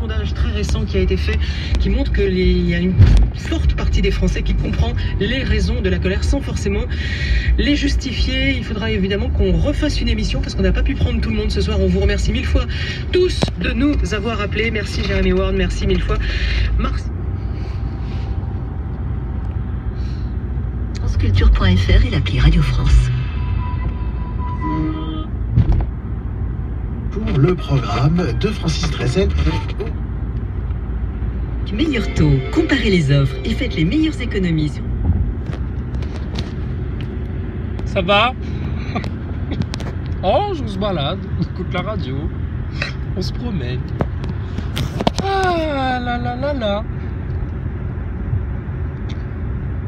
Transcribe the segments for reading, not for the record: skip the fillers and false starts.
sondage très récent qui a été fait, qui montre qu'il y a une forte partie des Français qui comprend les raisons de la colère sans forcément les justifier. Il faudra évidemment qu'on refasse une émission parce qu'on n'a pas pu prendre tout le monde ce soir. On vous remercie mille fois tous de nous avoir appelés. Merci Jeremy Ward, merci mille fois. franceculture.fr et l'appli Radio France. Pour le programme de Francis Drezel. Du meilleur taux, comparez les offres et faites les meilleures économies. Ça va? Oh, on se balade, on écoute la radio, on se promène. Ah là là là là.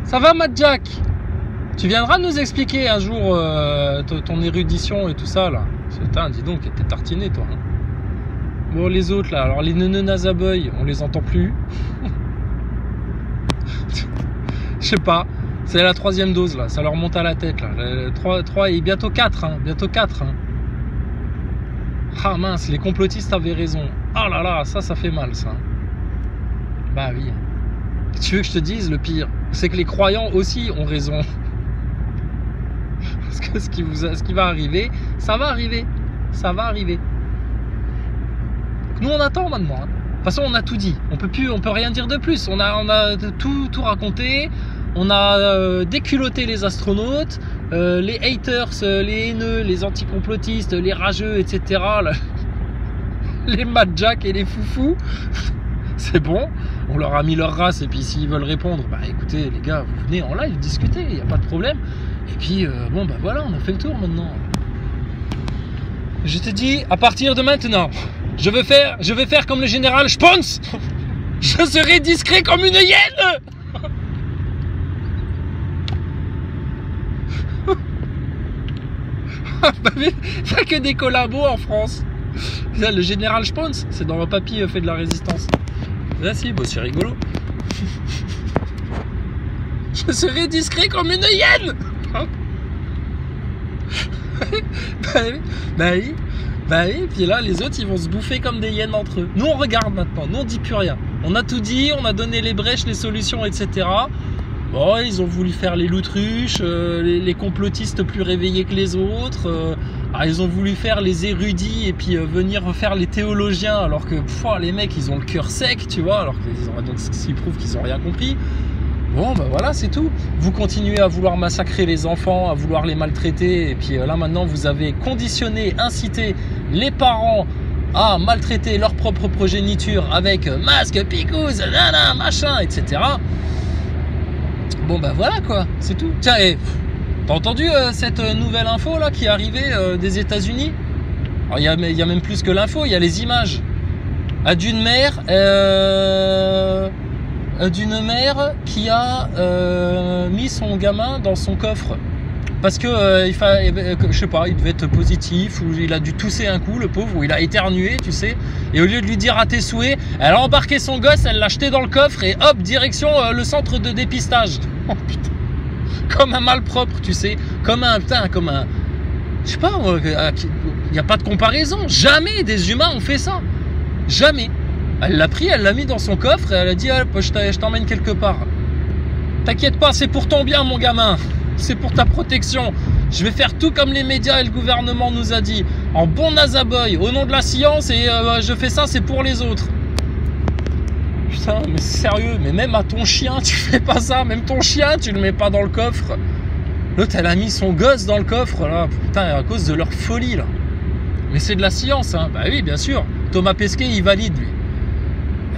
Ça va, Matt Jack? Tu viendras nous expliquer un jour ton érudition et tout ça là. Putain, dis donc, t'es tartiné toi. Hein. Bon, les autres là, alors les neuneux Nazaboy, on les entend plus. Je sais pas, c'est la 3e dose là, ça leur monte à la tête là. 3 et bientôt 4, hein, bientôt 4. Hein. Ah mince, les complotistes avaient raison. Ah là là, ça fait mal ça. Bah oui. Tu veux que je te dise le pire? C'est que les croyants aussi ont raison. Parce que ce qui va arriver, ça va arriver. Ça va arriver. Nous on attend maintenant. Hein. De toute façon on a tout dit. On peut rien dire de plus. On a tout raconté. On a déculotté les astronautes, les haters, les haineux, les anticomplotistes, les rageux, etc. Là, les Mad Jack et les foufous. C'est bon, on leur a mis leur race et puis s'ils veulent répondre, bah écoutez les gars, vous venez en live discuter, il n'y a pas de problème. Et puis bon bah voilà, on a fait le tour maintenant. Je te dis, à partir de maintenant, je vais faire comme le général Spons. Je serai discret comme une hyène. T'as que des collabos en France. Le général Spons, c'est dans un papy fait de la résistance. Ah si, bah c'est rigolo. Je serai discret comme une hyène. Bah oui, puis là les autres ils vont se bouffer comme des hyènes entre eux. Nous on regarde maintenant, nous on dit plus rien. On a tout dit, on a donné les brèches, les solutions, etc. Bon, ils ont voulu faire les loutruches, les complotistes plus réveillés que les autres. Ils ont voulu faire les érudits et puis venir faire les théologiens alors que les mecs ils ont le cœur sec, tu vois, alors donc s'ils prouvent qu'ils n'ont rien compris. Bon bah voilà, c'est tout. Vous continuez à vouloir massacrer les enfants, à vouloir les maltraiter et puis là maintenant vous avez conditionné, incité les parents à maltraiter leur propre progéniture avec masque, picouse, nana, machin, etc. Bon bah voilà quoi, c'est tout. Tiens, t'as entendu cette nouvelle info là qui est arrivée des États-Unis? Alors il y a même plus que l'info, il y a les images d'une mère qui a mis son gamin dans son coffre parce que je sais pas, il devait être positif ou il a dû tousser un coup le pauvre, ou il a éternué, tu sais, et au lieu de lui dire à tes souhaits, elle a embarqué son gosse, elle l'a jeté dans le coffre et hop, direction le centre de dépistage. Oh putain, comme un malpropre, tu sais, comme un je sais pas, il n'y a pas de comparaison, jamais des humains ont fait ça, jamais. Elle l'a pris, elle l'a mis dans son coffre et elle a dit je t'emmène quelque part. T'inquiète pas, c'est pour ton bien mon gamin, c'est pour ta protection. Je vais faire tout comme les médias et le gouvernement nous a dit, en bon nazaboy, au nom de la science, et je fais ça, c'est pour les autres. Putain, mais sérieux, mais même à ton chien, tu fais pas ça, même ton chien, tu le mets pas dans le coffre. L'autre, elle a mis son gosse dans le coffre, là, putain, à cause de leur folie, là. Mais c'est de la science, hein, bah oui, bien sûr. Thomas Pesquet, il valide, lui.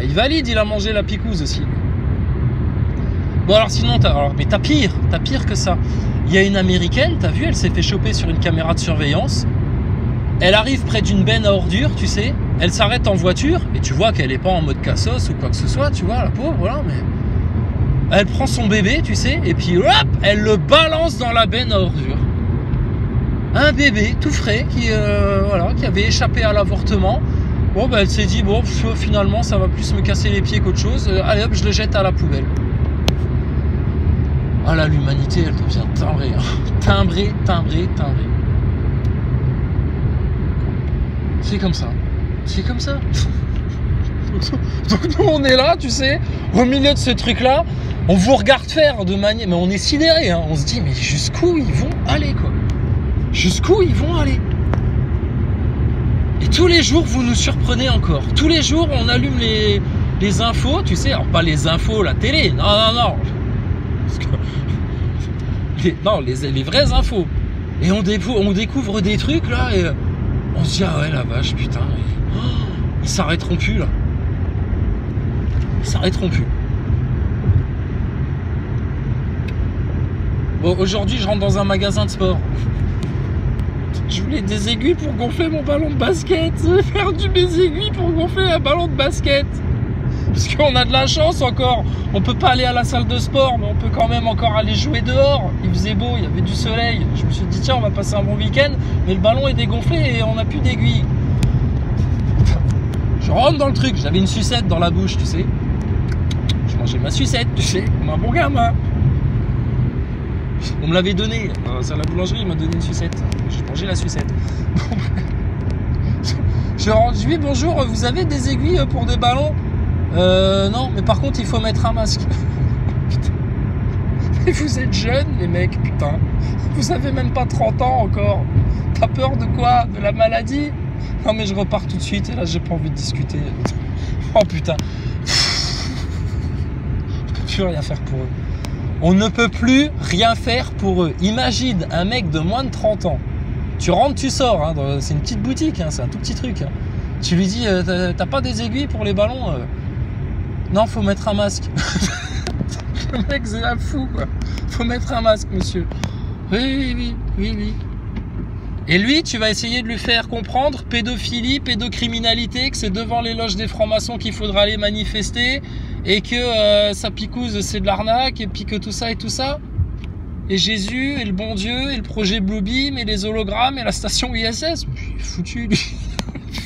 Il valide, il a mangé la picouse aussi. Bon alors sinon, mais t'as pire que ça. Il y a une américaine, t'as vu, elle s'est fait choper sur une caméra de surveillance. Elle arrive près d'une benne à ordures, tu sais. Elle s'arrête en voiture et tu vois qu'elle est pas en mode cassos ou quoi que ce soit, tu vois, la pauvre, voilà. Mais elle prend son bébé, tu sais, et puis hop, elle le balance dans la benne à ordures. Un bébé tout frais qui avait échappé à l'avortement. Bon, bah, elle s'est dit, bon, finalement, ça va plus me casser les pieds qu'autre chose. Allez hop, je le jette à la poubelle. Ah là, l'humanité, elle devient timbrée. Timbrée. C'est comme ça. C'est comme ça. Donc nous on est là, tu sais, au milieu de ce truc-là, on vous regarde faire de manière... Mais on est sidérés, hein. On se dit, mais jusqu'où ils vont aller, quoi? Jusqu'où ils vont aller? Et tous les jours, vous nous surprenez encore. Tous les jours, on allume les infos, tu sais, alors pas les infos, la télé, non, non, non. Parce que... les vraies infos. Et on découvre des trucs, là, et on se dit, ah ouais, la vache, putain, ils s'arrêteront plus, là. Ils s'arrêteront plus. Bon, aujourd'hui, je rentre dans un magasin de sport. Je voulais des aiguilles pour gonfler mon ballon de basket. J'ai perdu mes aiguilles pour gonfler un ballon de basket. Parce qu'on a de la chance encore. On peut pas aller à la salle de sport, mais on peut quand même encore aller jouer dehors. Il faisait beau, il y avait du soleil. Je me suis dit, tiens, on va passer un bon week-end. Mais le ballon est dégonflé et on n'a plus d'aiguilles. Je rentre dans le truc. J'avais une sucette dans la bouche, tu sais. Je mangeais ma sucette, tu sais, comme un bon gamin. On me l'avait donné. C'est à la boulangerie, il m'a donné une sucette. J'ai mangé la sucette. Je rentre, je dis bonjour, vous avez des aiguilles pour des ballons? Non, mais par contre, il faut mettre un masque. Putain. Mais vous êtes jeunes, les mecs, putain. Vous avez même pas 30 ans encore. T'as peur de quoi? De la maladie? Non, mais je repars tout de suite et là, j'ai pas envie de discuter. Oh putain. Je peux plus rien faire pour eux. On ne peut plus rien faire pour eux. Imagine un mec de moins de 30 ans. Tu rentres, tu sors. Hein, c'est une petite boutique, hein, c'est un tout petit truc. Hein. Tu lui dis, t'as pas des aiguilles pour les ballons? Non, faut mettre un masque. Le mec, c'est un fou, quoi. Faut mettre un masque, monsieur. Oui. Et lui, tu vas essayer de lui faire comprendre pédophilie, pédocriminalité, que c'est devant les loges des francs-maçons qu'il faudra aller manifester, et que sa picouse, c'est de l'arnaque, et puis que tout ça et tout ça. Et Jésus, et le bon Dieu, et le projet Bluebeam, et les hologrammes, et la station ISS. Il est foutu, lui.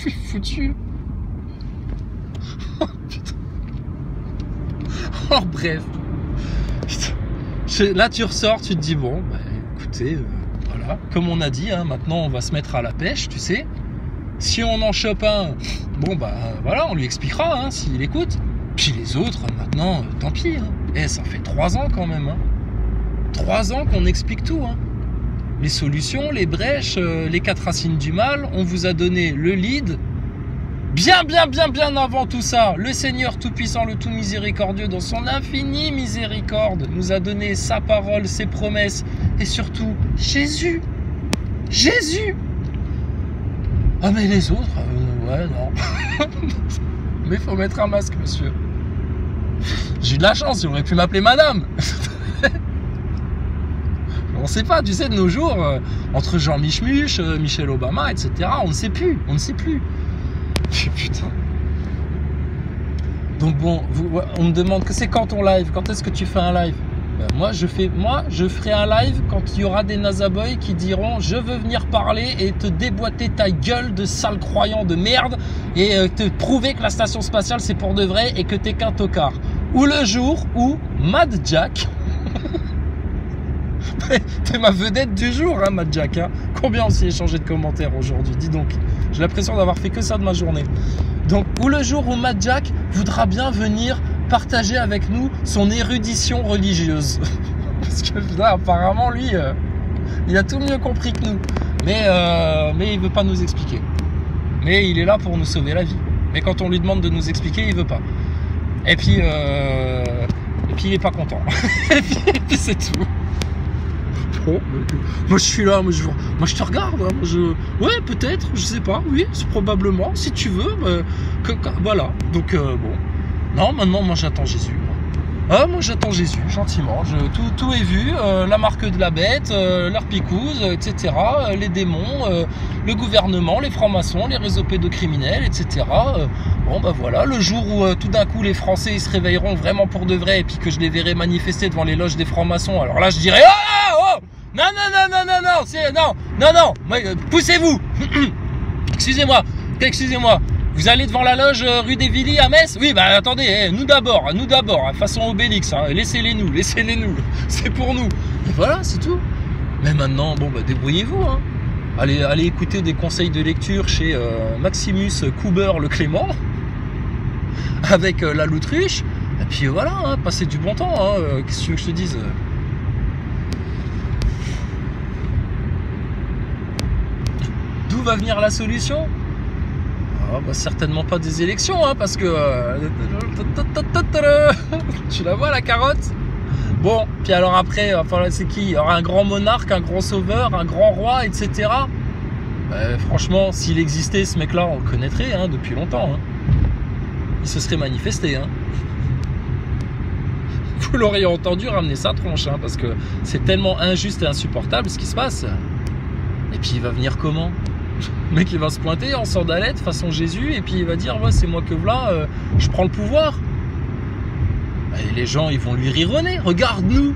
Il est foutu. Oh, putain. Oh, bref. Putain. Là, tu ressors, tu te dis, bon, bah, écoutez... Voilà. Comme on a dit, hein, maintenant on va se mettre à la pêche, tu sais. Si on en chope un, bon bah voilà, on lui expliquera hein, s'il écoute. Puis les autres, maintenant, tant pis. Hein. Eh, ça fait 3 ans quand même. Hein. 3 ans qu'on explique tout. Hein. Les solutions, les brèches, les 4 racines du mal. On vous a donné le lead. Bien avant tout ça, le Seigneur Tout-Puissant, le Tout Miséricordieux, dans son infinie miséricorde, nous a donné sa parole, ses promesses, et surtout, Jésus. Ah mais les autres, ouais, non. Mais il faut mettre un masque, monsieur. J'ai eu de la chance, il aurait pu m'appeler madame. On ne sait pas, tu sais, de nos jours, entre Jean Michmuche, Michelle Obama, etc., on ne sait plus. Putain. Donc bon, on me demande que c'est quand ton live? Quand est-ce que tu fais un live? Ben moi je ferai un live quand il y aura des nazaboys qui diront je veux venir parler et te déboîter ta gueule de sale croyant de merde et te prouver que la station spatiale c'est pour de vrai et que t'es qu'un tocard. Ou le jour où Mad Jack t'es ma vedette du jour, hein, Mad Jack. Hein. Combien on s'est échangé de commentaires aujourd'hui? Dis donc. J'ai l'impression d'avoir fait que ça de ma journée. Donc, ou le jour où Mad Jack voudra bien venir partager avec nous son érudition religieuse. Parce que là, apparemment, lui, il a tout mieux compris que nous. Mais il veut pas nous expliquer. Mais il est là pour nous sauver la vie. Mais quand on lui demande de nous expliquer, il veut pas. Et puis il est pas content. et puis c'est tout. Bon, moi je suis là, moi je te regarde, hein, ouais peut-être, je sais pas, oui, c'est probablement, si tu veux, voilà, donc bon, non, maintenant moi j'attends Jésus, moi j'attends Jésus, gentiment, tout est vu, la marque de la bête, leur picouse, etc., les démons, le gouvernement, les francs-maçons, les réseaux pédocriminels, etc., bon bah voilà, le jour où tout d'un coup les Français ils se réveilleront vraiment pour de vrai et puis que je les verrai manifester devant les loges des francs-maçons, alors là je dirais oh non, poussez-vous. Excusez-moi, vous allez devant la loge rue des Villiers à Metz? Oui, bah attendez, nous d'abord, façon Obélix, hein, laissez-les nous, c'est pour nous. Et voilà, c'est tout. Mais maintenant, bon bah débrouillez-vous, hein. Allez écouter des conseils de lecture chez Maximus Couber le Clément. avec la l'autruche, et puis voilà, hein, passer du bon temps, hein, qu'est-ce que tu veux que je te dise? D'où va venir la solution? Bah, certainement pas des élections, hein, parce que tu la vois la carotte? Bon, puis alors après, enfin, c'est qui? Il y aura un grand monarque, un grand sauveur, un grand roi, etc. Franchement, s'il existait, ce mec-là, on le connaîtrait, hein, depuis longtemps. Hein. Il se serait manifesté. Hein. Vous l'auriez entendu ramener sa tronche, hein, parce que c'est tellement injuste et insupportable ce qui se passe. Et puis il va venir comment? Le mec, il va se pointer en sandalette façon Jésus, et puis il va dire ouais, c'est moi que voilà, je prends le pouvoir. Et les gens, ils vont lui rironner. Regarde-nous.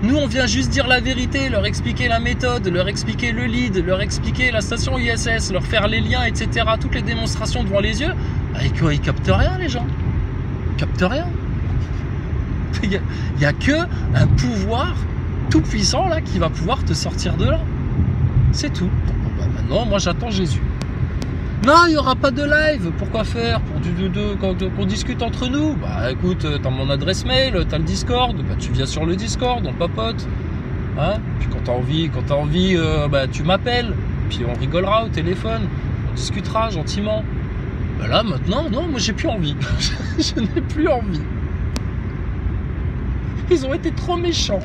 Nous, on vient juste dire la vérité, leur expliquer la méthode, leur expliquer le lead, leur expliquer la station ISS, leur faire les liens, etc. Toutes les démonstrations devant les yeux. Et quoi, ils captent rien, les gens. Ils captent rien. Il n'y a que un pouvoir tout puissant là qui va pouvoir te sortir de là. C'est tout. Bah, maintenant, moi, j'attends Jésus. Non, il n'y aura pas de live. Pourquoi faire? Qu'on discute entre nous. Bah écoute, t'as mon adresse mail, t'as le Discord. Bah tu viens sur le Discord, on papote. Hein? Puis quand t'as envie, bah tu m'appelles. Puis on rigolera au téléphone. On discutera gentiment. Bah là maintenant, non, moi j'ai plus envie. Je n'ai plus envie. Ils ont été trop méchants.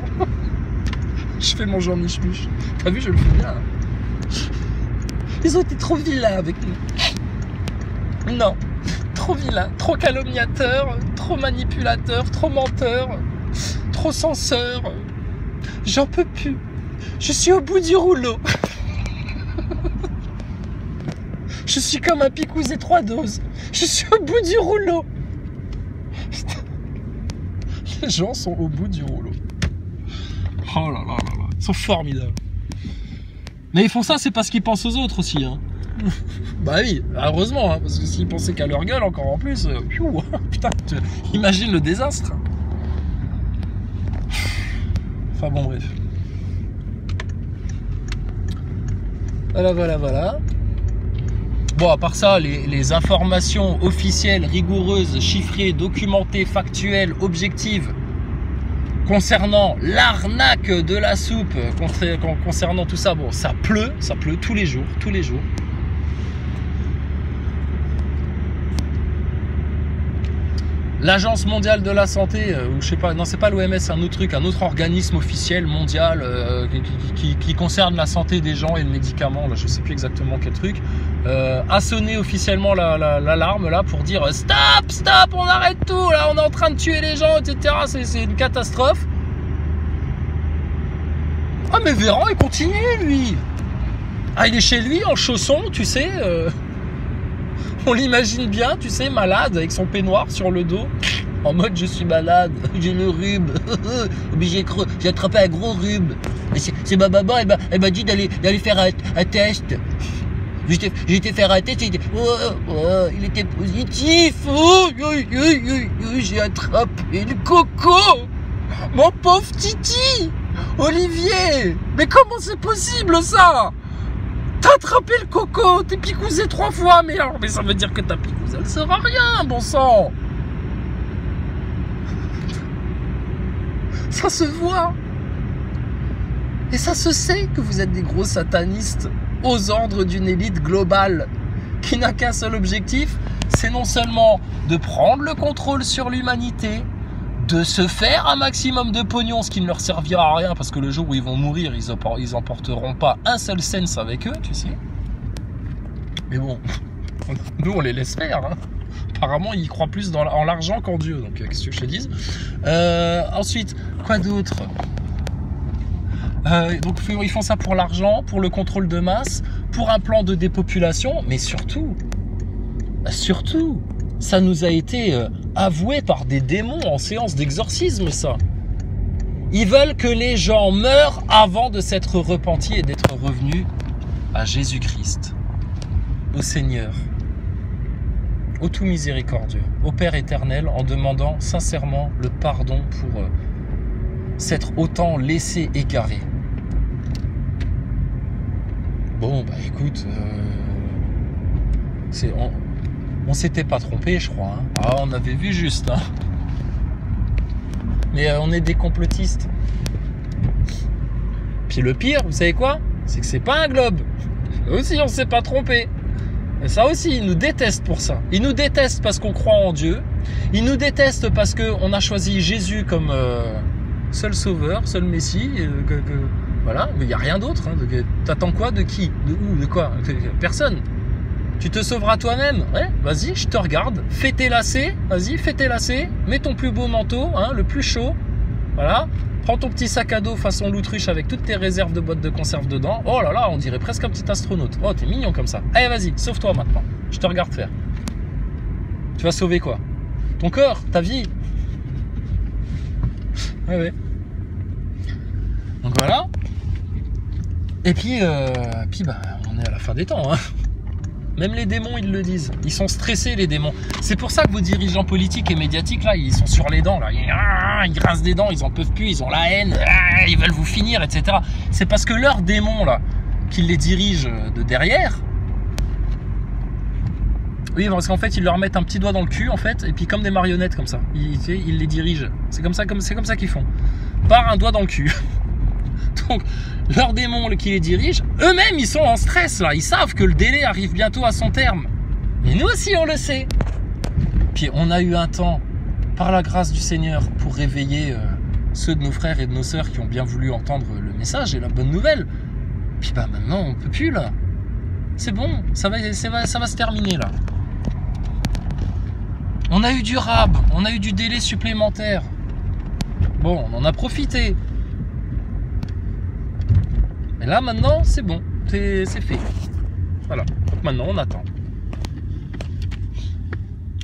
Je fais mon Jean Michmuche. T'as vu, je le fais bien. Hein. Ils ont été trop vilains avec nous. Non, trop vilains, trop calomniateurs, trop manipulateurs, trop menteurs, trop censeurs. J'en peux plus. Je suis au bout du rouleau. Je suis comme un picousé 3 doses. Je suis au bout du rouleau. Les gens sont au bout du rouleau. Oh là là là là. Ils sont formidables. Mais ils font ça, c'est parce qu'ils pensent aux autres aussi. Hein. Bah oui, heureusement, hein, parce que s'ils pensaient qu'à leur gueule, encore en plus, putain, imagine le désastre. Enfin bon, bref. Voilà. Bon, à part ça, les informations officielles, rigoureuses, chiffrées, documentées, factuelles, objectives, concernant l'arnaque de la soupe, concernant tout ça, bon, ça pleut tous les jours. L'Agence mondiale de la santé, ou je sais pas, non c'est pas l'OMS, c'est un autre truc, un autre organisme officiel mondial qui concerne la santé des gens et le médicament, là je sais plus exactement quel truc, a sonné officiellement l'alarme là pour dire stop, on arrête tout, là on est en train de tuer les gens, etc. C'est une catastrophe. Ah mais Véran il continue lui. Ah il est chez lui en chaussons, tu sais. On l'imagine bien, tu sais, malade, avec son peignoir sur le dos, en mode je suis malade, j'ai le rhume, j'ai attrapé un gros rhume. C'est ma maman, elle m'a dit d'aller faire un test. J'ai été faire un test, il était positif. J'ai attrapé le coco. Mon pauvre Titi, Olivier, mais comment c'est possible ça? T'as attrapé le coco, t'es picousé 3 fois, mais alors, mais ça veut dire que ta picouse, elle sert à rien, bon sang. Ça se voit. Et ça se sait que vous êtes des gros satanistes aux ordres d'une élite globale qui n'a qu'un seul objectif, c'est non seulement de prendre le contrôle sur l'humanité, de se faire un maximum de pognon, ce qui ne leur servira à rien parce que le jour où ils vont mourir, ils emporteront pas un seul cent avec eux, tu sais. Mais bon, nous on les laisse faire. Hein. Apparemment, ils croient plus en l'argent qu'en Dieu, donc qu'est-ce que je te dise. Ensuite, quoi d'autre? Donc ils font ça pour l'argent, pour le contrôle de masse, pour un plan de dépopulation, mais surtout, ça nous a été avoué par des démons en séance d'exorcisme, ça. Ils veulent que les gens meurent avant de s'être repentis et d'être revenus à Jésus-Christ, au Seigneur, au tout miséricordieux, au Père éternel, en demandant sincèrement le pardon pour s'être autant laissé égarer. Bon, bah écoute, On s'était pas trompé, je crois. Hein. Ah, on avait vu juste. Hein. Mais on est des complotistes. Puis le pire, vous savez quoi? C'est que c'est pas un globe. Là aussi, on s'est pas trompé. Et ça aussi, ils nous détestent pour ça. Ils nous détestent parce qu'on croit en Dieu. Ils nous détestent parce qu'on a choisi Jésus comme seul sauveur, seul messie. Voilà, mais il n'y a rien d'autre. Hein. T'attends quoi? De qui? De où? De quoi? Personne. Tu te sauveras toi-même? Ouais, vas-y, je te regarde. Fais tes lacets, vas-y, fais tes lacets. Mets ton plus beau manteau, hein, le plus chaud. Voilà. Prends ton petit sac à dos façon l'autruche avec toutes tes réserves de boîtes de conserve dedans. Oh là là, on dirait presque un petit astronaute. Oh, t'es mignon comme ça. Allez, vas-y, sauve-toi maintenant. Je te regarde faire. Tu vas sauver quoi? Ton corps, ta vie. Ouais, ouais. Donc voilà. Et puis bah, on est à la fin des temps. Hein. Même les démons, ils le disent. Ils sont stressés, les démons. C'est pour ça que vos dirigeants politiques et médiatiques, là, ils sont sur les dents. Là. Ils grincent des dents, ils en peuvent plus, ils ont la haine, ils veulent vous finir, etc. C'est parce que leurs démons, là, qui les dirigent de derrière... Oui, parce qu'en fait, ils leur mettent un petit doigt dans le cul, en fait, et puis comme des marionnettes, comme ça. Ils les dirigent. C'est comme ça qu'ils font. Par un doigt dans le cul. Donc, leurs démons qui les dirigent, eux-mêmes, ils sont en stress, là. Ils savent que le délai arrive bientôt à son terme. Et nous aussi, on le sait. Puis, on a eu un temps, par la grâce du Seigneur, pour réveiller ceux de nos frères et de nos sœurs qui ont bien voulu entendre le message et la bonne nouvelle. Puis, bah, maintenant, on peut plus, là. C'est bon, ça va se terminer, là. On a eu du rab, on a eu du délai supplémentaire. Bon, on en a profité. Et là, maintenant, c'est bon. C'est fait. Voilà. Donc maintenant, on attend.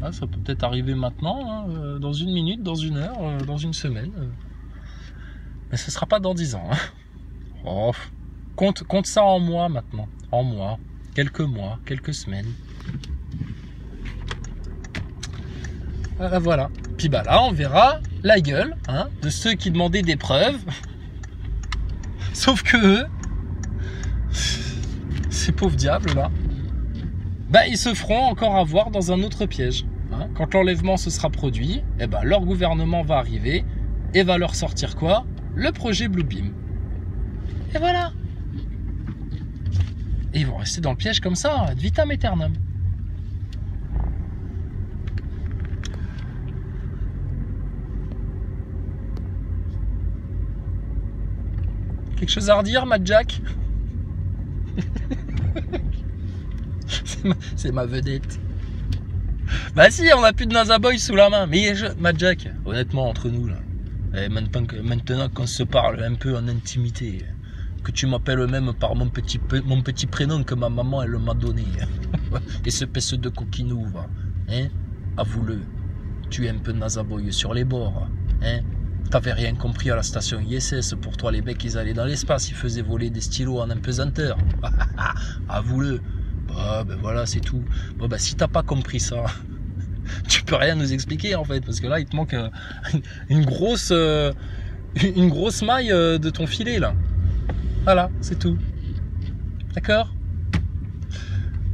Ah, ça peut peut-être arriver maintenant, hein, dans une minute, dans une heure, dans une semaine. Mais ce ne sera pas dans 10 ans. Hein. Oh, compte ça en mois maintenant. En mois. Quelques semaines. Voilà. Puis bah là, on verra la gueule hein, de ceux qui demandaient des preuves. Sauf que eux, ces pauvres diables là, bah, ils se feront encore avoir dans un autre piège. Hein. Quand l'enlèvement se sera produit, eh ben, leur gouvernement va arriver et va leur sortir quoi? Le projet Bluebeam. Et voilà. Et ils vont rester dans le piège comme ça, ad vitam aeternam. Quelque chose à redire, Mad Jack? C'est ma vedette. Bah si, on n'a plus de NASA Boy sous la main. Mais Mad Jack, honnêtement, entre nous, là, maintenant qu'on se parle un peu en intimité, que tu m'appelles même par mon petit prénom que ma maman, elle m'a donné. Espèce de coquinou, va. Hein? Avoue-le, tu es un peu NASA Boy sur les bords. Hein? T'avais rien compris à la station ISS. Pour toi, les mecs, ils allaient dans l'espace, ils faisaient voler des stylos en apesanteur. Avoue-le. Bah, ben voilà, c'est tout. Bon, bah, si t'as pas compris ça, tu peux rien nous expliquer, en fait. Parce que là, il te manque une grosse maille de ton filet, là. Voilà, c'est tout. D'accord?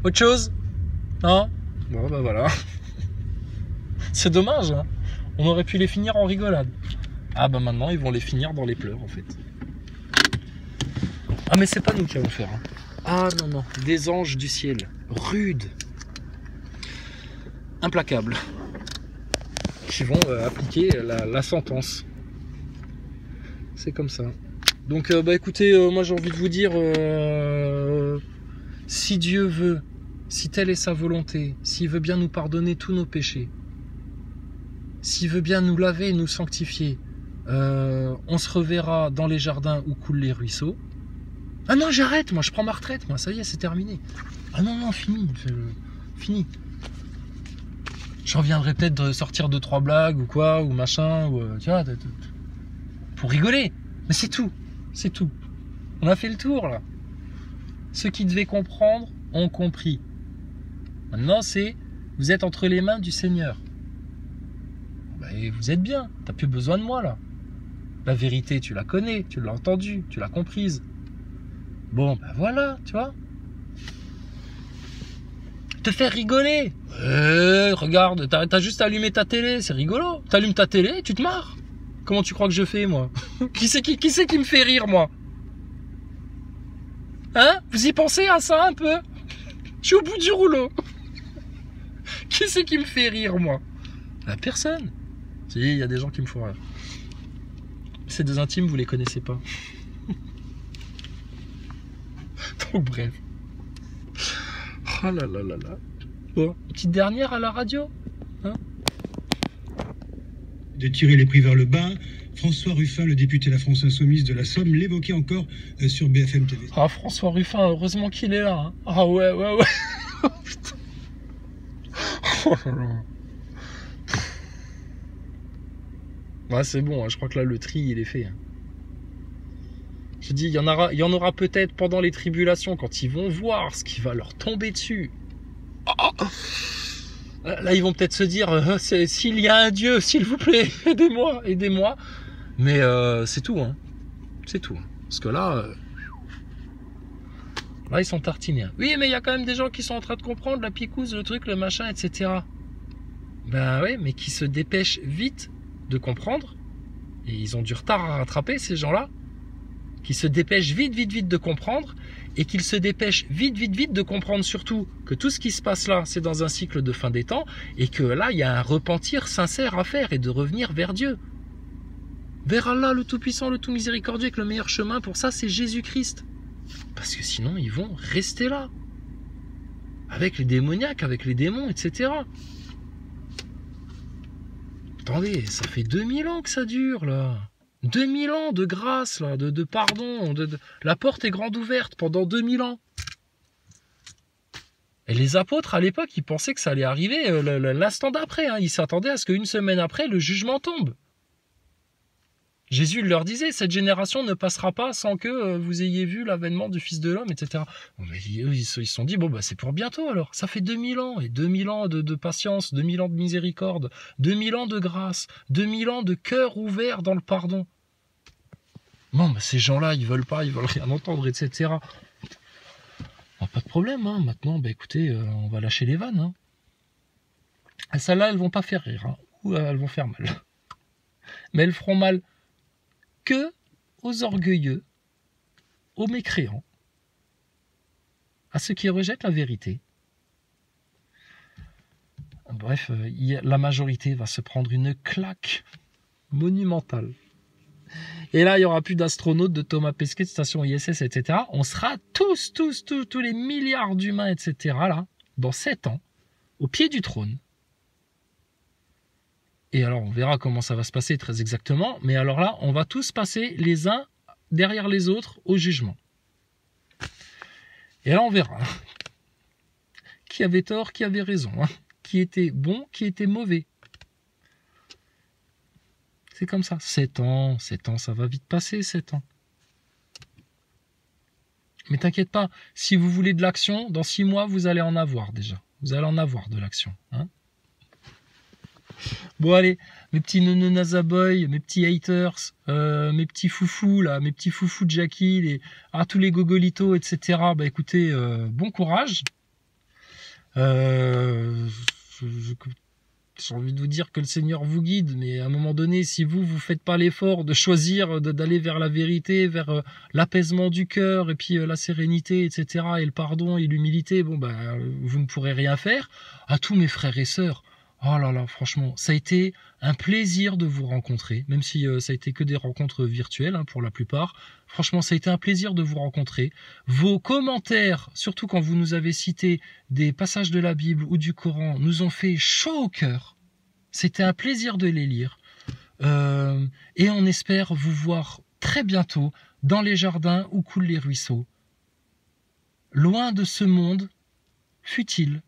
Autre chose? Non? Bon, bah voilà. C'est dommage, hein. On aurait pu les finir en rigolade. Ah bah maintenant ils vont les finir dans les pleurs en fait. Ah mais c'est pas nous qui allons faire. Hein. Ah non non, des anges du ciel, rudes, implacables, qui vont appliquer la sentence. C'est comme ça. Donc bah écoutez, moi j'ai envie de vous dire, si Dieu veut, si telle est sa volonté, s'il veut bien nous pardonner tous nos péchés, s'il veut bien nous laver et nous sanctifier, on se reverra dans les jardins où coulent les ruisseaux. Ah non, j'arrête, moi je prends ma retraite, moi ça y est, c'est terminé. Ah non, non, fini, fini. Je reviendrai peut-être de sortir 2-3 blagues ou quoi, ou machin, ou tu vois, pour rigoler. Mais c'est tout, c'est tout. On a fait le tour là. Ceux qui devaient comprendre ont compris. Maintenant c'est, vous êtes entre les mains du Seigneur. Et vous êtes bien, t'as plus besoin de moi là. La vérité, tu la connais, tu l'as entendue, tu l'as comprise. Bon, ben voilà, tu vois. te faire rigoler. Regarde, t'as juste allumé ta télé, c'est rigolo. T'allumes ta télé, tu te marres. Comment tu crois que je fais, moi? Qui c'est qui me fait rire, moi? Hein? Vous y pensez à ça un peu? Je suis au bout du rouleau. Qui c'est qui me fait rire, moi? La personne. Si, il y a des gens qui me font rire. Ces deux intimes, vous les connaissez pas. Donc bref. Oh là là là là. Bon, petite dernière à la radio, hein? De tirer les prix vers le bas, François Ruffin, le député de la France Insoumise de la Somme, l'évoquait encore sur BFM TV. Ah, François Ruffin, heureusement qu'il est là, hein. Ah ouais. Oh putain. Oh là là. Ouais, c'est bon, hein, je crois que là le tri il est fait, hein. Je dis, il y en aura peut-être pendant les tribulations, quand ils vont voir ce qui va leur tomber dessus. Oh. Là, ils vont peut-être se dire, s'il y a un Dieu, s'il vous plaît, aidez-moi. Mais c'est tout, hein. C'est tout. Parce que là, ils sont tartinés, hein. Oui, mais il y a quand même des gens qui sont en train de comprendre la picouse, le truc, le machin, etc. Ben oui, mais qui se dépêchent vite de comprendre. Et ils ont du retard à rattraper, ces gens-là. Qui se dépêchent vite de comprendre, et qu'ils se dépêchent vite de comprendre surtout que tout ce qui se passe là, c'est dans un cycle de fin des temps, et que là, il y a un repentir sincère à faire, et de revenir vers Dieu. Vers Allah, le Tout-Puissant, le Tout-Miséricordieux, que le meilleur chemin pour ça, c'est Jésus-Christ. Parce que sinon, ils vont rester là. Avec les démoniaques, avec les démons, etc. Attendez, ça fait 2000 ans que ça dure, là. 2000 ans de grâce, là, de pardon, la porte est grande ouverte pendant 2000 ans. Et les apôtres, à l'époque, ils pensaient que ça allait arriver l'instant d'après, hein. Ils s'attendaient à ce qu'une semaine après, le jugement tombe. Jésus leur disait, cette génération ne passera pas sans que vous ayez vu l'avènement du Fils de l'homme, etc. Ils se sont dit, bon, bah, c'est pour bientôt alors. Ça fait 2000 ans, et 2000 ans de patience, 2000 ans de miséricorde, 2000 ans de grâce, 2000 ans de cœur ouvert dans le pardon. Bon, bah, ces gens-là, ils veulent rien entendre, etc. Bon, pas de problème, hein. Maintenant, bah, écoutez, on va lâcher les vannes, hein. Et celles-là, elles vont pas faire rire, hein. Ou elles vont faire mal. Mais elles feront mal que aux orgueilleux, aux mécréants, à ceux qui rejettent la vérité. Bref, la majorité va se prendre une claque monumentale. Et là, il n'y aura plus d'astronautes, de Thomas Pesquet, de station ISS, etc. On sera tous les milliards d'humains, etc., là, dans 7 ans, au pied du trône. Et alors, on verra comment ça va se passer très exactement. Mais alors là, on va tous passer les uns derrière les autres au jugement. Et là, on verra qui avait tort, qui avait raison, hein. Qui était bon, qui était mauvais. C'est comme ça. 7 ans, ça va vite passer, 7 ans. Mais t'inquiète pas, si vous voulez de l'action, dans 6 mois, vous allez en avoir déjà. Vous allez en avoir de l'action, hein. Bon allez, mes petits nononazaboy, mes petits haters, mes petits foufous là, mes petits foufous de Jackie, tous les gogolitos, etc. Bah écoutez, bon courage. J'ai envie de vous dire que le Seigneur vous guide, mais à un moment donné, si vous faites pas l'effort de choisir d'aller vers la vérité, vers l'apaisement du cœur, et puis la sérénité, etc., et le pardon et l'humilité, bon ben vous ne pourrez rien faire. À tous mes frères et sœurs, oh là là, franchement, ça a été un plaisir de vous rencontrer, même si ça a été que des rencontres virtuelles, hein, pour la plupart. Franchement, ça a été un plaisir de vous rencontrer. Vos commentaires, surtout quand vous nous avez cité des passages de la Bible ou du Coran, nous ont fait chaud au cœur. C'était un plaisir de les lire. Et on espère vous voir très bientôt dans les jardins où coulent les ruisseaux. Loin de ce monde futile,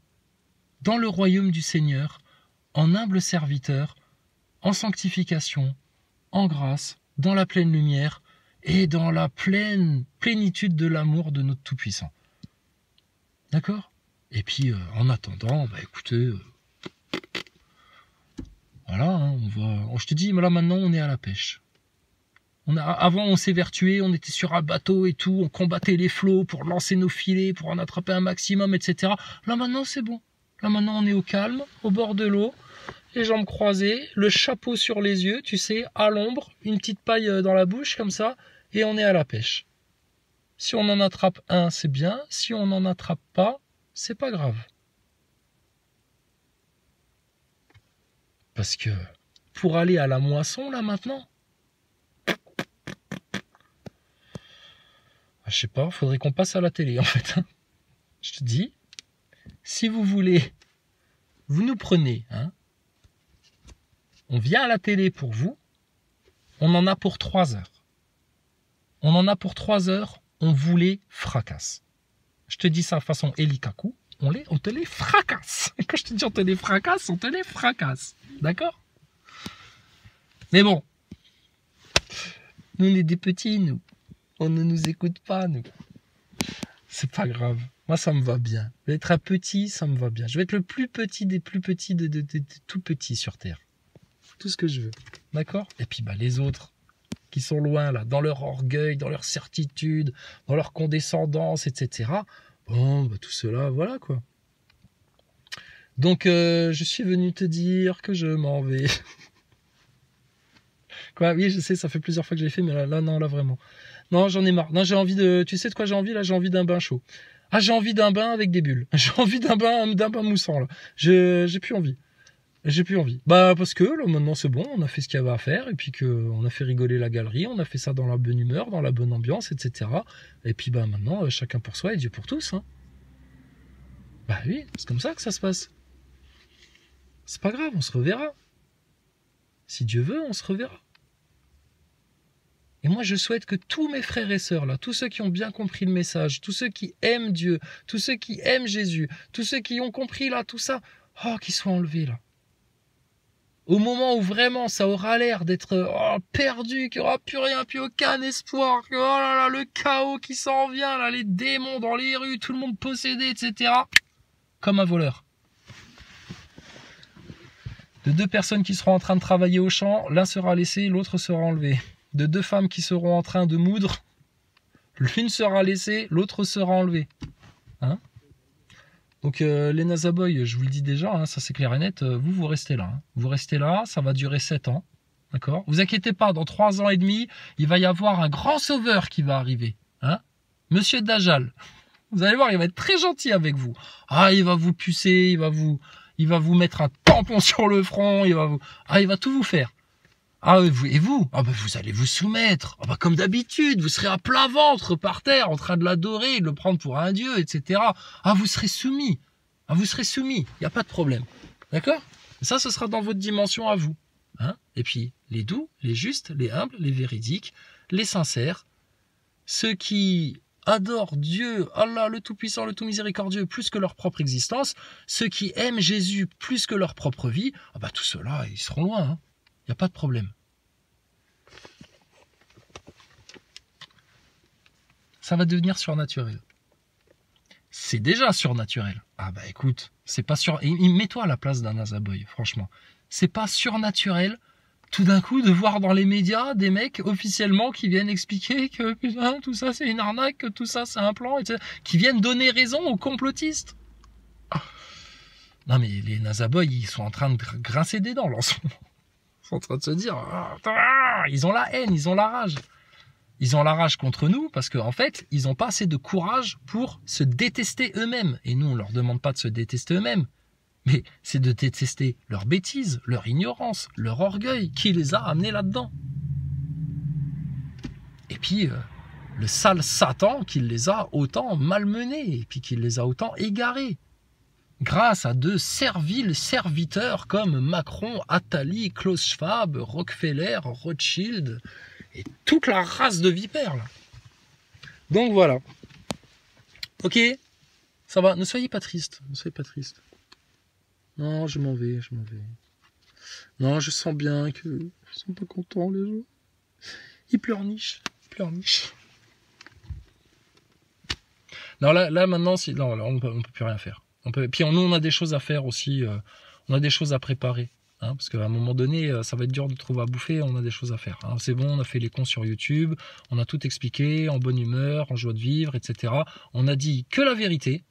dans le royaume du Seigneur, en humble serviteur, en sanctification, en grâce, dans la pleine lumière et dans la pleine plénitude de l'amour de notre Tout-Puissant. D'accord ? Et puis, en attendant, bah écoutez, voilà, hein, je te dis, là maintenant, on est à la pêche. Avant, on s'évertuait, on était sur un bateau et tout, on combattait les flots pour lancer nos filets, pour en attraper un maximum, etc. Là maintenant, c'est bon. Là, maintenant, on est au calme, au bord de l'eau, les jambes croisées, le chapeau sur les yeux, tu sais, à l'ombre, une petite paille dans la bouche, comme ça, et on est à la pêche. Si on en attrape un, c'est bien. Si on n'en attrape pas, c'est pas grave. Parce que pour aller à la moisson, là, maintenant, je sais pas, faudrait qu'on passe à la télé, en fait. Je te dis, si vous voulez, vous nous prenez, hein. On vient à la télé pour vous, on en a pour 3 heures. On en a pour 3 heures, on vous les fracasse. Je te dis ça de façon Elikaku, on te les fracasse. Quand je te dis on te les fracasse, on te les fracasse. D'accord? Mais bon, nous on est des petits, nous. On ne nous écoute pas, nous. C'est pas grave. Moi, ça me va bien. Je vais être un petit, ça me va bien. Je vais être le plus petit des plus petits de tout petits sur Terre. Tout ce que je veux. D'accord? Et puis, bah, les autres qui sont loin, là, dans leur orgueil, dans leur certitude, dans leur condescendance, etc. Bon, bah, tout cela, voilà, quoi. Donc, je suis venu te dire que je m'en vais. Quoi? Oui, je sais, ça fait plusieurs fois que je l'ai fait, mais là, non, là, vraiment. Non, j'en ai marre. Non, j'ai envie de... Tu sais de quoi j'ai envie, là? J'ai envie d'un bain chaud. Ah, j'ai envie d'un bain avec des bulles. J'ai envie d'un bain moussant, là. J'ai plus envie. J'ai plus envie. Bah, parce que, là, maintenant, c'est bon. On a fait ce qu'il y avait à faire. Et puis on a fait rigoler la galerie. On a fait ça dans la bonne humeur, dans la bonne ambiance, etc. Et puis, bah, maintenant, chacun pour soi et Dieu pour tous, hein. Bah oui, c'est comme ça que ça se passe. C'est pas grave, on se reverra. Si Dieu veut, on se reverra. Et moi, je souhaite que tous mes frères et sœurs, là, tous ceux qui ont bien compris le message, tous ceux qui aiment Dieu, tous ceux qui aiment Jésus, tous ceux qui ont compris, là, tout ça, qu'ils soient enlevés, là. Au moment où vraiment ça aura l'air d'être perdu, qu'il n'y aura plus rien, plus aucun espoir, que oh là là, le chaos qui s'en vient, là, les démons dans les rues, tout le monde possédé, etc. Comme un voleur. De 2 personnes qui seront en train de travailler au champ, l'un sera laissé, l'autre sera enlevé. De 2 femmes qui seront en train de moudre, l'une sera laissée, l'autre sera enlevée. Hein? Donc les Nazaboy, je vous le dis déjà, hein, ça c'est clair et net, vous restez là. Hein. Vous restez là, ça va durer 7 ans. D'accord? Vous inquiétez pas, dans 3 ans et demi, il va y avoir un grand sauveur qui va arriver. Hein? Monsieur Dajjal. Vous allez voir, il va être très gentil avec vous. Ah, il va vous pucer, il va vous mettre un tampon sur le front, il va tout vous faire. Ah, et vous? Ah, bah, vous allez vous soumettre. Ah, bah, comme d'habitude, vous serez à plat ventre par terre, en train de l'adorer, de le prendre pour un dieu, etc. Ah, vous serez soumis. Ah, vous serez soumis. Il n'y a pas de problème. D'accord? Ça, ce sera dans votre dimension à vous. Hein? Et puis, les doux, les justes, les humbles, les véridiques, les sincères, ceux qui adorent Dieu, Allah, le Tout-Puissant, le Tout-Miséricordieux, plus que leur propre existence, ceux qui aiment Jésus plus que leur propre vie, ah, bah, tout cela, ils seront loin, hein. Il n'y a pas de problème. Ça va devenir surnaturel. C'est déjà surnaturel. Ah bah écoute, c'est pas sur... Mets-toi à la place d'un Nazaboy, franchement. C'est pas surnaturel, tout d'un coup, de voir dans les médias des mecs officiellement qui viennent expliquer que putain, tout ça c'est une arnaque, que tout ça c'est un plan, etc. Qui viennent donner raison aux complotistes. Ah. Non mais les Nazaboy, ils sont en train de grincer des dents là en ce moment. Ils sont en train de se dire, ils ont la haine, ils ont la rage. Ils ont la rage contre nous parce qu'en fait, ils n'ont pas assez de courage pour se détester eux-mêmes. Et nous, on ne leur demande pas de se détester eux-mêmes. Mais c'est de détester leur bêtise, leur ignorance, leur orgueil qui les a amenés là-dedans. Et puis, le sale Satan qui les a autant malmenés et puis qui les a autant égarés. Grâce à de serviles serviteurs comme Macron, Attali, Klaus Schwab, Rockefeller, Rothschild et toute la race de vipères là. Donc voilà. Ok, ça va, ne soyez pas triste, ne soyez pas triste. Non, je m'en vais. Non, je sens bien que ils sont pas contents les gens. Ils pleurnichent. Non, là maintenant, non, là, on peut plus rien faire. Puis nous, on a des choses à faire aussi. On a des choses à préparer. Hein, parce qu'à un moment donné, ça va être dur de trouver à bouffer. On a des choses à faire. Hein. C'est bon, on a fait les cons sur YouTube. On a tout expliqué en bonne humeur, en joie de vivre, etc. On a dit que la vérité.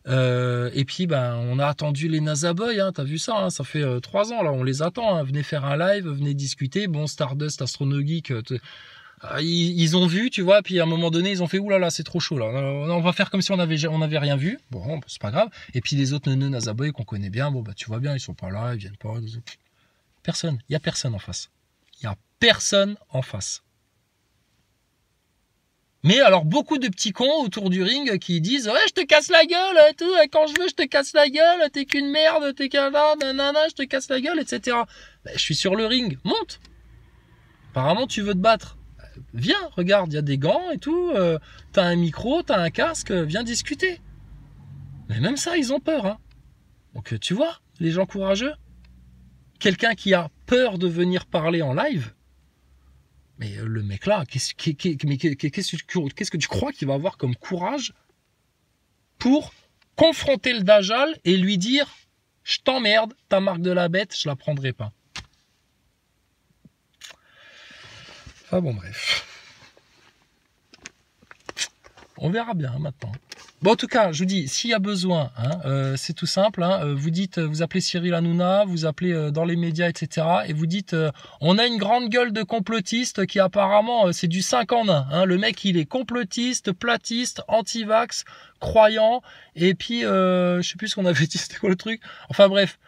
Et puis, ben, on a attendu les NASA Boys, hein, t'as vu ça, hein, ça fait 3 ans, là, on les attend, hein, venez faire un live, venez discuter. Bon, Stardust, Astronogeek, ils ont vu, tu vois, puis à un moment donné, ils ont fait, oulala, c'est trop chaud, là, on va faire comme si on avait rien vu. Bon, c'est pas grave. Et puis les autres NASA Boys qu'on connaît bien, bon, bah, tu vois bien, ils sont pas là, ils viennent pas. Personne, il y a personne en face. Il y a personne en face. Mais alors, beaucoup de petits cons autour du ring qui disent « Ouais, je te casse la gueule, et tout, et quand je veux, je te casse la gueule, t'es qu'une merde, t'es qu'un là, nanana, je te casse la gueule, etc. » Ben, je suis sur le ring, monte. Apparemment, tu veux te battre. Viens, regarde, il y a des gants et tout, t'as un micro, t'as un casque, viens discuter. Mais même ça, ils ont peur. Hein. Donc, tu vois, les gens courageux, quelqu'un qui a peur de venir parler en live, mais le mec là, qu'est-ce que tu crois qu'il va avoir comme courage pour confronter le Dajjal et lui dire « Je t'emmerde, ta marque de la bête, je la prendrai pas ». Enfin bon, bref. On verra bien maintenant. Bon, en tout cas, je vous dis, s'il y a besoin, hein, c'est tout simple. Hein, vous appelez Cyril Hanouna, vous appelez dans les médias, etc. Et vous dites, on a une grande gueule de complotiste qui apparemment, c'est du 5 en 1. Hein, le mec, il est complotiste, platiste, anti-vax, croyant. Et puis, je sais plus ce qu'on avait dit, c'était quoi le truc. Enfin bref,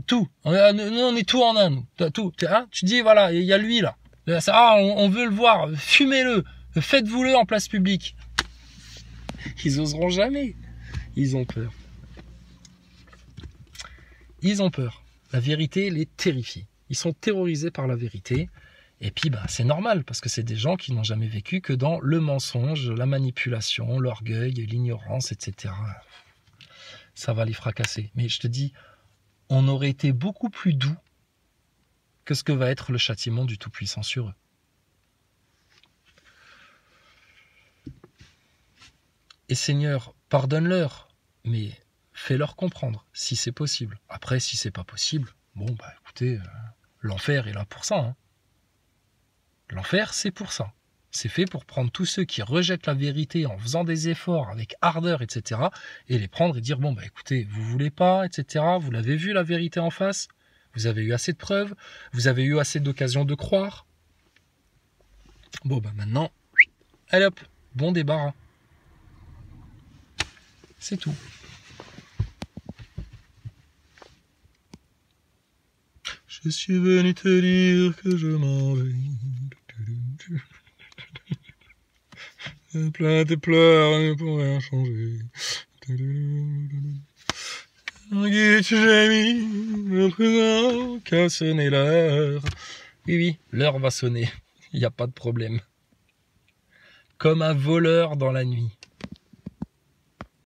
tout. On est tout en un. Nous. Tout. Hein, tu dis, voilà, il y a lui là. Ah, on veut le voir. Fumez-le. Faites-vous-le en place publique. Ils oseront jamais. Ils ont peur. Ils ont peur. La vérité les terrifie. Ils sont terrorisés par la vérité. Et puis, bah, c'est normal, parce que c'est des gens qui n'ont jamais vécu que dans le mensonge, la manipulation, l'orgueil, l'ignorance, etc. Ça va les fracasser. Mais je te dis, on aurait été beaucoup plus doux que ce que va être le châtiment du Tout-Puissant sur eux. Et Seigneur, pardonne-leur, mais fais-leur comprendre, si c'est possible. Après, si c'est pas possible, bon, bah écoutez, l'enfer est là pour ça. Hein. L'enfer, c'est pour ça. C'est fait pour prendre tous ceux qui rejettent la vérité en faisant des efforts, avec ardeur, etc., et les prendre et dire, bon, bah écoutez, vous voulez pas, etc., vous l'avez vu, la vérité en face, vous avez eu assez de preuves, vous avez eu assez d'occasions de croire. Bon, bah maintenant, allez hop, bon débarras. C'est tout. Je suis venu te dire que je m'en vais. Plein tes pleurs ne pourront rien changer. J'ai mis à présent qu'à sonner l'heure. Oui, l'heure va sonner. Il n'y a pas de problème. Comme un voleur dans la nuit.